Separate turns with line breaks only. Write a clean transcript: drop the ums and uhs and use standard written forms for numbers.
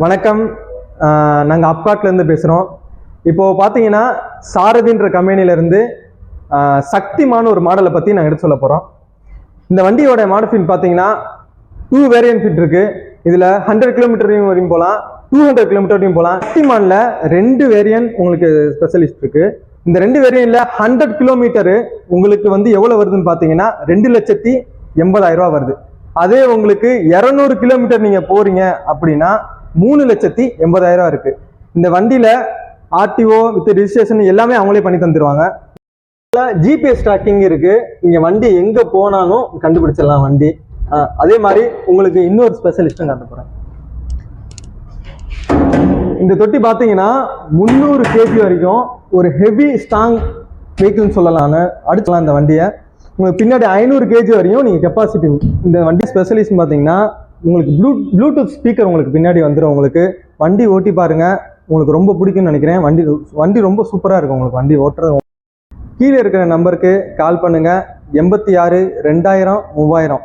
வணக்கம். நாங்கள் அப்காட்லேருந்து பேசுகிறோம். இப்போது பார்த்தீங்கன்னா சாரதின்ற கம்பெனிலேருந்து சக்திமான ஒரு மாடலை பற்றி நாங்கள் எடுத்து சொல்ல போகிறோம். இந்த வண்டியோட மாடல் ஃபிட் பார்த்தீங்கன்னா 2 வேரியன்ட் ஃபிட் இருக்குது. இதில் 100 கிலோமீட்டர் வரையும் போகலாம், 200 கிலோமீட்டர் வரையும் போகலாம். சக்திமானில் 2 வேரியன்ட் உங்களுக்கு ஸ்பெஷலிஸ்ட் இருக்குது. இந்த 2 வேரியன்ட்ல 100 கிலோமீட்டரு உங்களுக்கு வந்து எவ்வளோ வருதுன்னு பார்த்தீங்கன்னா 2,80,000 வருது. அதே உங்களுக்கு 200 கிலோமீட்டர் நீங்கள் போகிறீங்க அப்படின்னா 3,80,000 இருக்கு. இந்த வண்டியில ஆர்டிஓ வித் ரிஜிஸ்ட்ரேஷன் எல்லாமே அவங்களே பண்ணி தந்துருவாங்க. ஜிபிஎஸ் ட்ராக்கிங் இருக்கு. நீங்க வண்டி எங்க போனாலும் கண்டுபிடிச்சிடலாம் வண்டி. அதே மாதிரி உங்களுக்கு இன்னொரு ஸ்பெஷலிஸ்டும் காட்ட போறேன். இந்த தொட்டி பாத்தீங்கன்னா 300 கேஜி வரைக்கும் ஒரு ஹெவி ஸ்ட்ராங் வெஹிக்கிள்னு சொல்லலாம்னு அடுத்தலாம். இந்த வண்டியை உங்களுக்கு பின்னாடி 500 கேஜி வரையும் நீங்க கெப்பாசிட்டி. இந்த வண்டி ஸ்பெஷலிஸ்ட் பாத்தீங்கன்னா உங்களுக்கு ப்ளூடூத் ஸ்பீக்கர் உங்களுக்கு பின்னாடி வந்துடும். உங்களுக்கு வண்டி ஓட்டி பாருங்க, உங்களுக்கு ரொம்ப பிடிக்கும்னு நினைக்கிறேன். வண்டி ரொம்ப சூப்பராக இருக்கும். உங்களுக்கு வண்டி ஓட்டுறது. கீழே இருக்கிற நம்பருக்கு கால் பண்ணுங்க. 86 2000 3000